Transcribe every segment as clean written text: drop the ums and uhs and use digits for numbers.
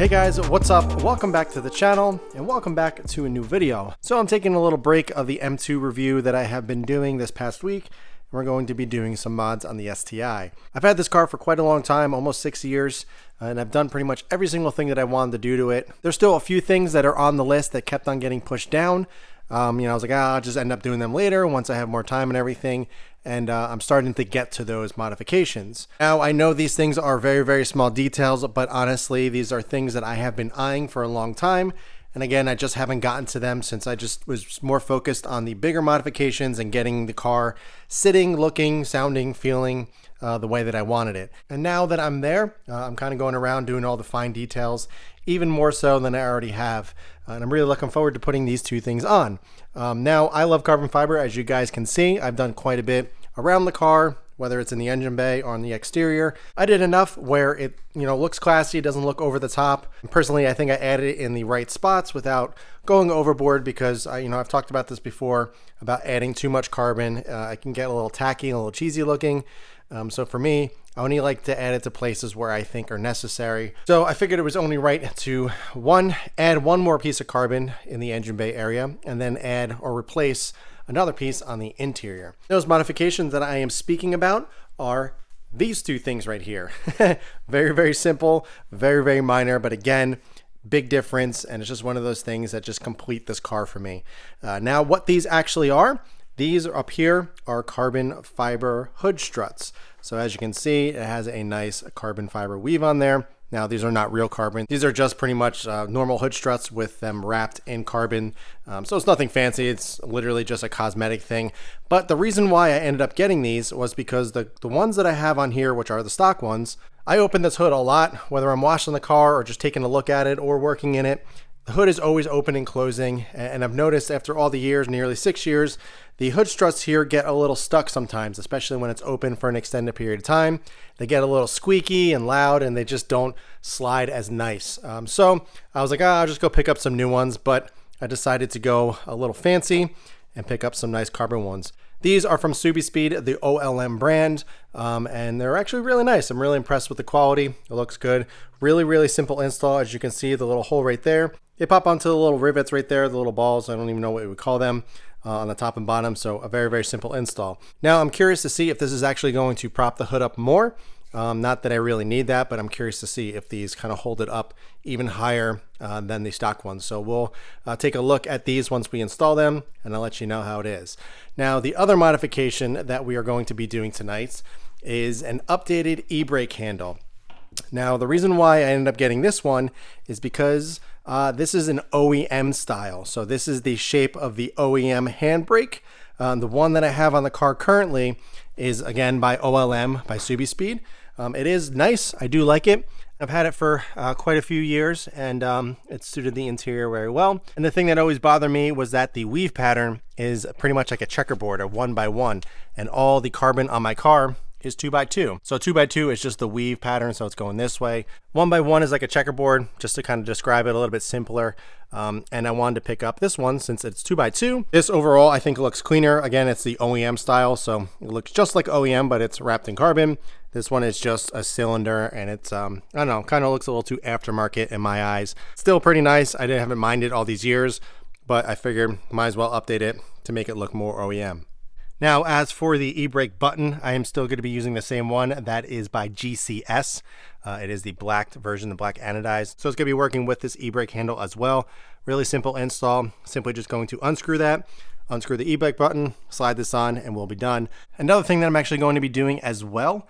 Hey guys, what's up? Welcome back to the channel and welcome back to a new video. So I'm taking a little break of the M2 review that I have been doing this past week. And we're going to be doing some mods on the STI. I've had this car for quite a long time, almost 6 years, and I've done pretty much every single thing that I wanted to do to it. There's still a few things that are on the list that kept on getting pushed down. I was like, I'll just end up doing them later once I have more time and everything. And I'm starting to get to those modifications. Now, I know these things are very, very small details, but honestly, these are things that I have been eyeing for a long time. And again, I just haven't gotten to them since I just was more focused on the bigger modifications and getting the car sitting, looking, sounding, feeling the way that I wanted it. And now that I'm there, I'm kind of going around doing all the fine details, even more so than I already have. And I'm really looking forward to putting these two things on. Now, I love carbon fiber, as you guys can see. I've done quite a bit around the car, whether it's in the engine bay or on the exterior. I did enough where it, looks classy, it doesn't look over the top. Personally, I think I added it in the right spots without going overboard because, I've talked about this before, about adding too much carbon. I can get a little tacky, a little cheesy looking. So for me, I only like to add it to places where I think are necessary. So I figured it was only right to, add one more piece of carbon in the engine bay area, and then add or replace another piece on the interior. Those modifications that I am speaking about are these two things right here. Very, very simple, very, very minor, but again, big difference, and it's just one of those things that just complete this car for me. Now, what these actually are, these up here are carbon fiber hood struts. So as you can see, it has a nice carbon fiber weave on there. Now, these are not real carbon. These are just pretty much normal hood struts with them wrapped in carbon. So it's nothing fancy. It's literally just a cosmetic thing. But the reason why I ended up getting these was because the ones that I have on here, which are the stock ones, I open this hood a lot, whether I'm washing the car or just taking a look at it or working in it. The hood is always open and closing, and I've noticed after all the years, nearly 6 years, the hood struts here get a little stuck sometimes, especially when it's open for an extended period of time. They get a little squeaky and loud, and they just don't slide as nice. So I was like, I'll just go pick up some new ones, but I decided to go a little fancy and pick up some nice carbon ones. These are from STI, the OLM brand, and they're actually really nice. I'm really impressed with the quality. It looks good. Really, really simple install. As you can see, the little hole right there. They pop onto the little rivets right there, the little balls. I don't even know what we would call them on the top and bottom. So a very, very simple install. Now, I'm curious to see if this is actually going to prop the hood up more. Not that I really need that, but I'm curious to see if these kind of hold it up even higher than the stock ones. So we'll take a look at these once we install them, and I'll let you know how it is. Now, the other modification that we are going to be doing tonight is an updated e-brake handle. Now, the reason why I ended up getting this one is because this is an OEM style. So this is the shape of the OEM handbrake. The one that I have on the car currently is, again, by OLM, by STI. It is nice. I do like it. I've had it for quite a few years, and it suited the interior very well. And the thing that always bothered me was that the weave pattern is pretty much like a checkerboard, a 1x1, and all the carbon on my car is 2x2. So 2x2 is just the weave pattern, so it's going this way. 1x1 is like a checkerboard, just to kind of describe it a little bit simpler. And I wanted to pick up this one since it's 2x2. This overall, I think, looks cleaner. Again, it's the OEM style, so it looks just like OEM, but it's wrapped in carbon. This one is just a cylinder, and it's, I don't know, kind of looks a little too aftermarket in my eyes. Still pretty nice. I haven't minded all these years, but I figured might as well update it to make it look more OEM. Now, as for the e-brake button, I am still going to be using the same one. That is by GCS. It is the black version, the black anodized. So it's going to be working with this e-brake handle as well. Really simple install. Simply just going to unscrew that, unscrew the e-brake button, slide this on, and we'll be done. Another thing that I'm actually going to be doing as well,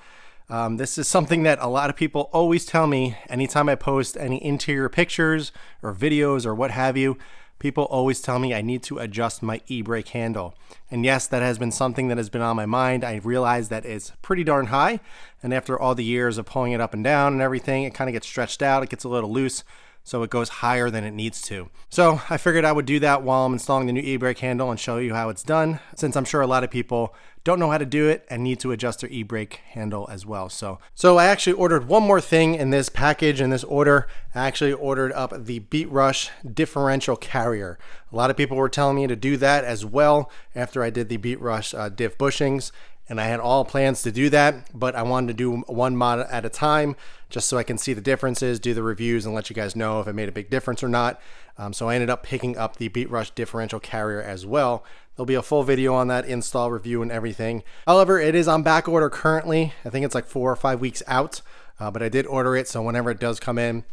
this is something that a lot of people always tell me anytime I post any interior pictures or videos or what have you. People always tell me I need to adjust my e-brake handle. And yes, that has been something that has been on my mind. I realize that it's pretty darn high. And after all the years of pulling it up and down and everything, it kind of gets stretched out. It gets a little loose. So it goes higher than it needs to. So I figured I would do that while I'm installing the new e-brake handle and show you how it's done, since I'm sure a lot of people don't know how to do it and need to adjust their e-brake handle as well. So I actually ordered one more thing in this package, in this order. I actually ordered up the Beat Rush differential carrier. A lot of people were telling me to do that as well after I did the Beat Rush diff bushings. and I had all plans to do that, but I wanted to do one mod at a time just so I can see the differences, do the reviews, and let you guys know if it made a big difference or not. So I ended up picking up the Beat Rush differential carrier as well. There'll be a full video on that install, review, and everything. However, it is on back order currently. I think it's like 4 or 5 weeks out, but I did order it, so whenever it does come in,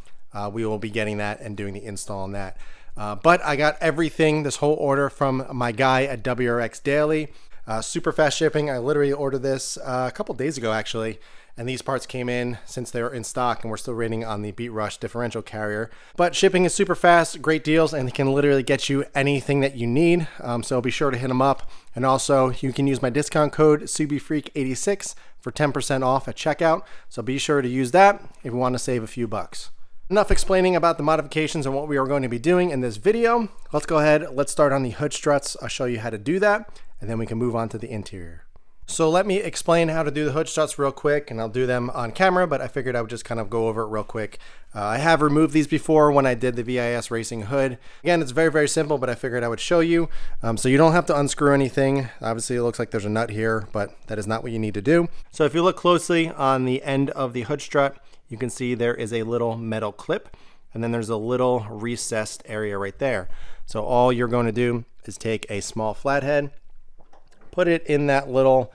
we will be getting that and doing the install on that. But I got everything, this whole order, from my guy at WRX Daily. Super fast shipping. I literally ordered this a couple days ago actually, and these parts came in since they were in stock, and we're still waiting on the Beat Rush differential carrier. But shipping is super fast, great deals, and they can literally get you anything that you need. So be sure to hit them up. And also, you can use my discount code SUBIFreak86 for 10% off at checkout. So be sure to use that if you want to save a few bucks. Enough explaining about the modifications and what we are going to be doing in this video. Let's go ahead, let's start on the hood struts. I'll show you how to do that, and then we can move on to the interior. So let me explain how to do the hood struts real quick, and I'll do them on camera, but I figured I would just kind of go over it real quick. I have removed these before when I did the VIS Racing hood. Again, it's very, very simple, but I figured I would show you. So you don't have to unscrew anything. Obviously, it looks like there's a nut here, but that is not what you need to do. So if you look closely on the end of the hood strut, you can see there is a little metal clip, and then there's a little recessed area right there. So all you're going to do is take a small flathead, put it in that little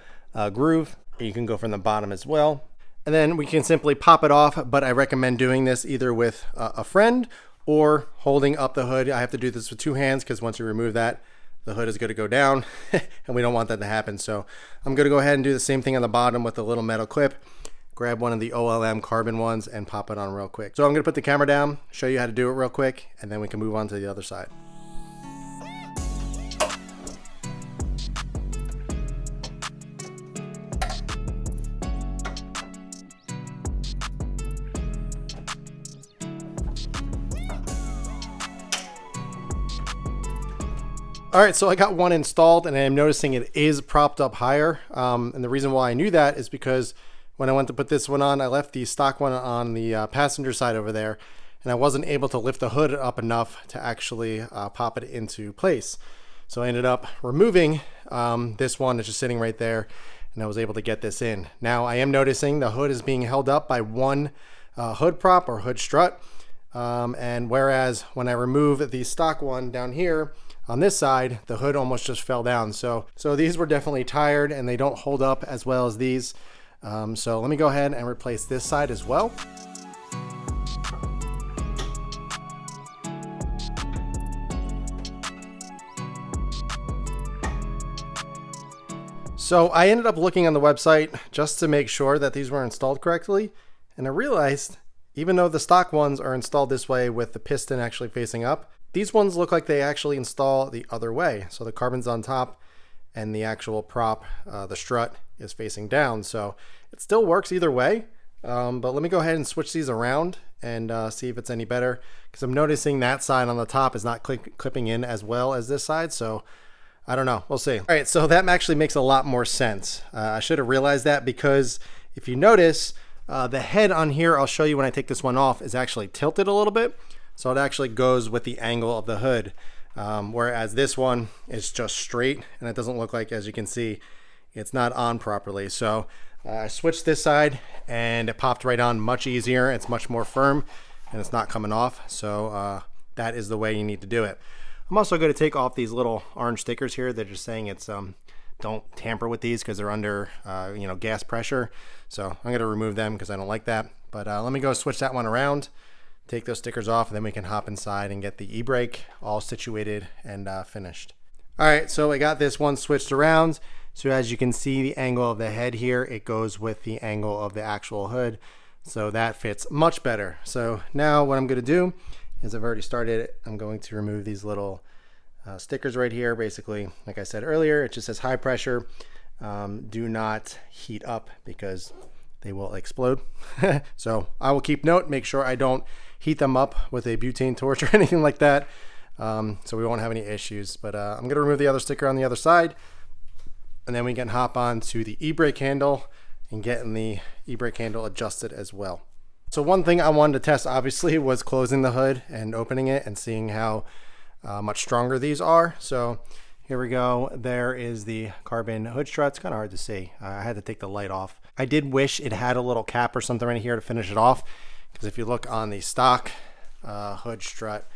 groove. You can go from the bottom as well. And then we can simply pop it off, but I recommend doing this either with a friend or holding up the hood. I have to do this with 2 hands because once you remove that, the hood is going to go down and we don't want that to happen. So I'm going to go ahead and do the same thing on the bottom with the little metal clip. Grab one of the OLM carbon ones and pop it on real quick. So I'm going to put the camera down, show you how to do it real quick, and then we can move on to the other side. All right, so I got one installed, and I'm noticing it is propped up higher. And the reason why I knew that is because when I went to put this one on, I left the stock one on the passenger side over there, and I wasn't able to lift the hood up enough to actually pop it into place. So I ended up removing this one that's just sitting right there, and I was able to get this in. Now I am noticing the hood is being held up by one hood prop or hood strut, and whereas when I remove the stock one down here, on this side, the hood almost just fell down. So these were definitely tired, and they don't hold up as well as these. So let me go ahead and replace this side as well. So I ended up looking on the website just to make sure that these were installed correctly, and I realized even though the stock ones are installed this way with the piston actually facing up, these ones look like they actually install the other way. So the carbon's on top and the actual prop, the strut, is facing down. So it still works either way, but let me go ahead and switch these around and see if it's any better, because I'm noticing that side on the top is not clipping in as well as this side. So I don't know, we'll see. All right, so that actually makes a lot more sense. I should have realized that, because if you notice, the head on here, I'll show you when I take this one off, is actually tilted a little bit. So it actually goes with the angle of the hood, whereas this one is just straight, and it doesn't look like, as you can see, it's not on properly. So I switched this side and it popped right on much easier. It's much more firm and it's not coming off. So that is the way you need to do it. I'm also going to take off these little orange stickers here. They're just saying it's don't tamper with these because they're under gas pressure. So I'm going to remove them because I don't like that. But let me go switch that one around, take those stickers off, and then we can hop inside and get the e-brake all situated and finished. All right, so I got this one switched around. So as you can see, the angle of the head here, it goes with the angle of the actual hood. So that fits much better. So now what I'm going to do is, I've already started it, I'm going to remove these little stickers right here. Basically, like I said earlier, it just says high pressure. Do not heat up because they will explode. So I will keep note, make sure I don't heat them up with a butane torch or anything like that. So we won't have any issues. But I'm going to remove the other sticker on the other side, and then we can hop on to the e-brake handle and getting the e-brake handle adjusted as well. So one thing I wanted to test, obviously, was closing the hood and opening it and seeing how much stronger these are. So Here we go. There is the carbon hood strut. It's kind of hard to see. I had to take the light off. I did wish it had a little cap or something right here to finish it off, because if you look on the stock hood strut,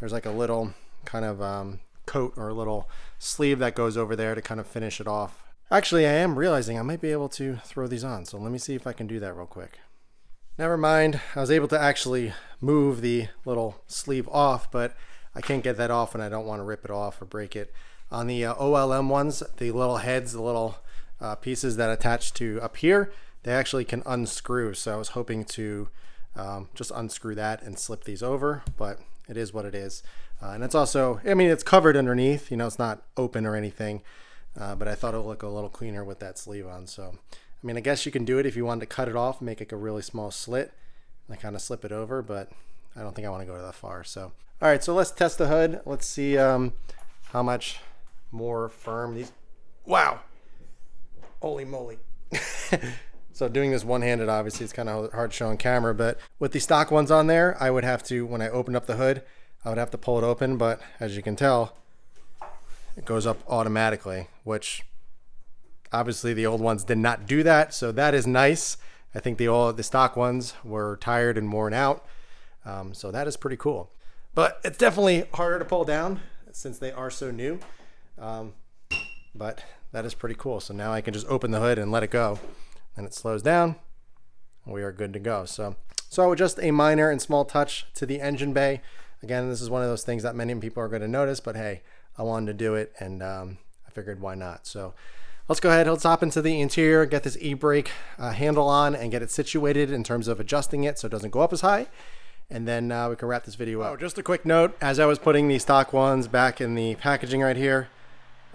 there's like a little kind of coat or a little sleeve that goes over there to kind of finish it off. Actually, I am realizing I might be able to throw these on, so let me see if I can do that real quick. Never mind, I was able to actually move the little sleeve off, but I can't get that off and I don't want to rip it off or break it. On the OLM ones, the little heads, the little pieces that attach to up here, they actually can unscrew. So I was hoping to just unscrew that and slip these over, but it is what it is. And it's also, I mean, it's covered underneath, you know, it's not open or anything, but I thought it would look a little cleaner with that sleeve on. So, I mean, I guess you can do it if you wanted to cut it off, make it a really small slit, and kind of slip it over, but I don't think I want to go that far. So, all right, so let's test the hood. Let's see how much more firm these. Wow, holy moly. So doing this one-handed, obviously it's kind of hard to show on camera, but with the stock ones on there, I would have to, when I open up the hood, I would have to pull it open, but as you can tell, it goes up automatically, which obviously the old ones did not do that, so that is nice. I think the stock ones were tired and worn out, so that is pretty cool. But it's definitely harder to pull down since they are so new. But that is pretty cool. So now I can just open the hood and let it go, and it slows down. We are good to go. So just a minor and small touch to the engine bay. Again, this is one of those things that many people are going to notice, but hey, I wanted to do it, and I figured why not. So let's go ahead, let's hop into the interior, get this e-brake handle on and get it situated in terms of adjusting it so it doesn't go up as high. And then we can wrap this video up. Oh, just a quick note, as I was putting the stock ones back in the packaging right here,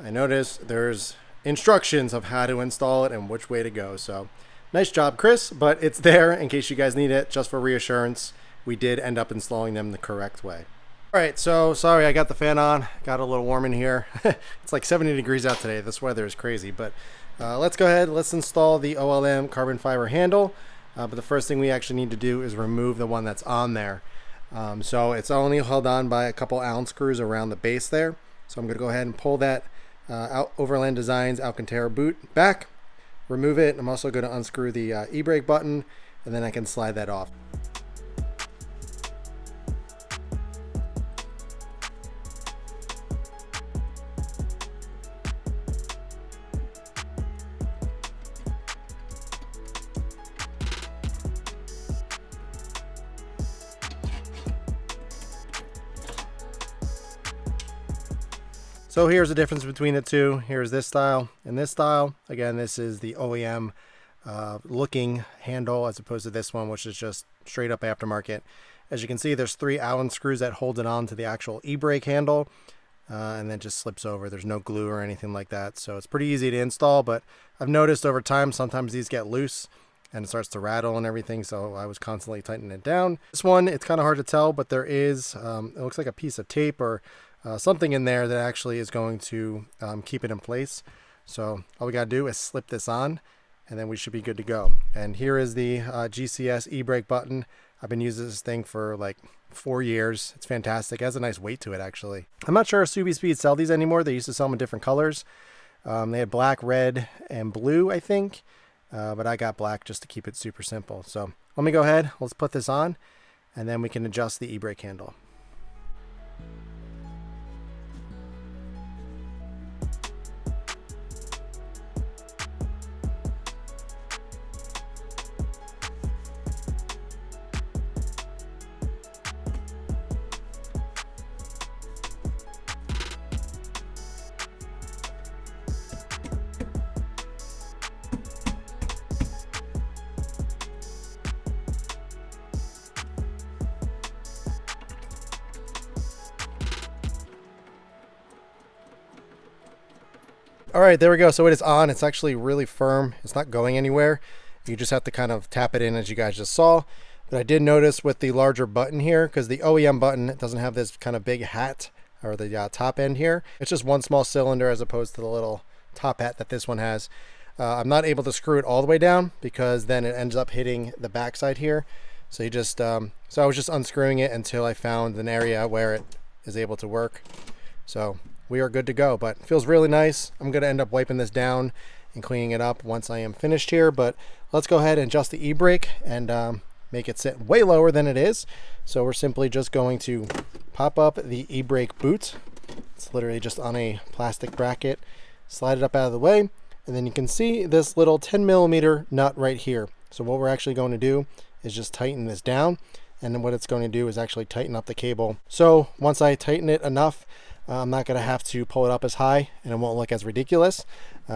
I noticed there's instructions of how to install it and which way to go. So nice job, Chris, but it's there in case you guys need it, just for reassurance. We did end up installing them the correct way. All right, so sorry I got the fan on, got a little warm in here. It's like 70 degrees out today. This weather is crazy, but let's go ahead, let's install the OLM carbon fiber handle. But the first thing we actually need to do is remove the one that's on there. So it's only held on by a couple Allen screws around the base there. So I'm going to go ahead and pull that Overland Designs Alcantara boot back, remove it. I'm also going to unscrew the e-brake button, and then I can slide that off. So here's the difference between the two. Here's this style and this style. Again, this is the OEM looking handle as opposed to this one, which is just straight up aftermarket. As you can see, there's 3 Allen screws that hold it on to the actual e-brake handle, and then just slips over. There's no glue or anything like that. So it's pretty easy to install, but I've noticed over time sometimes these get loose and it starts to rattle and everything, so I was constantly tightening it down. This one, it's kind of hard to tell, but there is, it looks like a piece of tape or something in there that actually is going to keep it in place. So all we got to do is slip this on, and then we should be good to go. And here is the GCS e-brake button. I've been using this thing for like 4 years. It's fantastic. It has a nice weight to it, actually. I'm not sure if Subi Speed sell these anymore. They used to sell them in different colors. They had black, red, and blue, I think. But I got black just to keep it super simple. So let me go ahead. Let's put this on, and then we can adjust the e-brake handle. All right, there we go. So it is on. It's actually really firm. It's not going anywhere. You just have to kind of tap it in, as you guys just saw. But I did notice with the larger button here, because the OEM button doesn't have this kind of big hat or the top end here. It's just one small cylinder as opposed to the little top hat that this one has. I'm not able to screw it all the way down because then it ends up hitting the backside here. So you just, so I was just unscrewing it until I found an area where it is able to work. So we are good to go. But it feels really nice. I'm going to end up wiping this down and cleaning it up once I am finished here. But let's go ahead and adjust the e-brake and make it sit way lower than it is. So we're simply just going to pop up the e-brake boot. It's literally just on a plastic bracket. Slide it up out of the way, and then you can see this little 10mm nut right here. So what we're actually going to do is just tighten this down, and then what it's going to do is actually tighten up the cable. So once I tighten it enough, I'm not going to have to pull it up as high, and it won't look as ridiculous.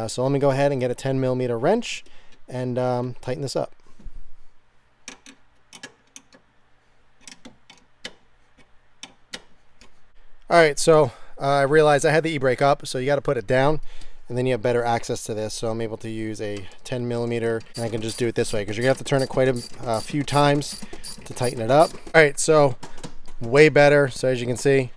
So let me go ahead and get a 10mm wrench and tighten this up. All right, so I realized I had the e-brake up, so you got to put it down, and then you have better access to this. So I'm able to use a 10mm, and I can just do it this way because you're gonna have to turn it quite a few times to tighten it up. All right, so way better. So as you can see,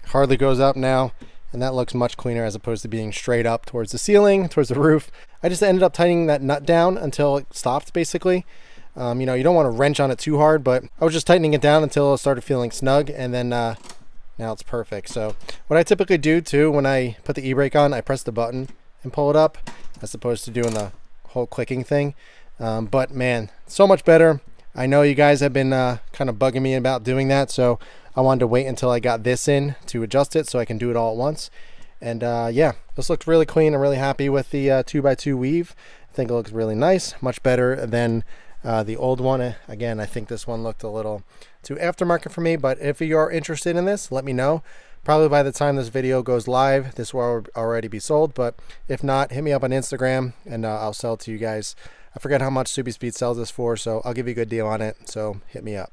hardly goes up now, and that looks much cleaner as opposed to being straight up towards the ceiling, towards the roof. I just ended up tightening that nut down until it stopped, basically. You know, you don't want to wrench on it too hard, but I was just tightening it down until it started feeling snug, and then now it's perfect. So what I typically do too, when I put the e-brake on, I press the button and pull it up as opposed to doing the whole clicking thing. But man, so much better. I know you guys have been kind of bugging me about doing that, so I wanted to wait until I got this in to adjust it so I can do it all at once. And yeah, this looks really clean. I'm really happy with the 2x2 weave. I think it looks really nice, much better than the old one. Again, I think this one looked a little too aftermarket for me, but if you are interested in this, let me know. Probably by the time this video goes live, this will already be sold, but if not, hit me up on Instagram and I'll sell it to you guys. I forget how much SubiSpeed sells this for, so I'll give you a good deal on it, so hit me up.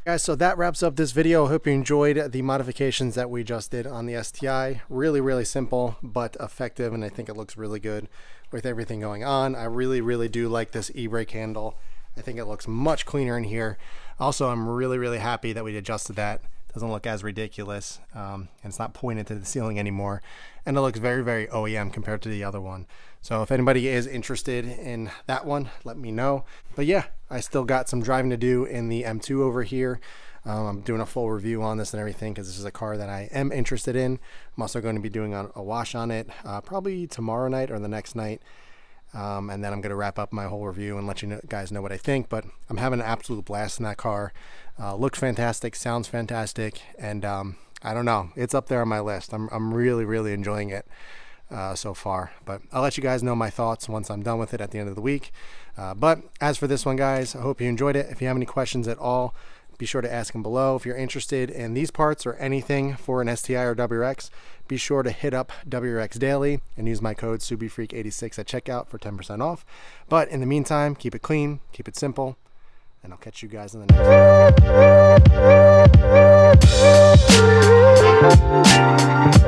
Guys, so that wraps up this video. I hope you enjoyed the modifications that we just did on the STI. Really simple but effective, and I think it looks really good with everything going on. I really do like this e-brake handle. I think it looks much cleaner in here. Also, I'm really happy that we adjusted that. It doesn't look as ridiculous, and it's not pointed to the ceiling anymore. And it looks very OEM compared to the other one. So if anybody is interested in that one, let me know. But yeah, I still got some driving to do in the M2 over here. I'm doing a full review on this and everything because this is a car that I am interested in. I'm also going to be doing a wash on it probably tomorrow night or the next night. And then I'm going to wrap up my whole review and let you guys know what I think. But I'm having an absolute blast in that car. Looks fantastic, sounds fantastic, and I don't know, it's up there on my list. I'm really enjoying it so far. But I'll let you guys know my thoughts once I'm done with it at the end of the week. But as for this one, guys, I hope you enjoyed it. If you have any questions at all, be sure to ask them below. If you're interested in these parts or anything for an STI or WRX, be sure to hit up WRX Daily and use my code SubiFreak86 at checkout for 10% off. But in the meantime, keep it clean, keep it simple, and I'll catch you guys in the next one.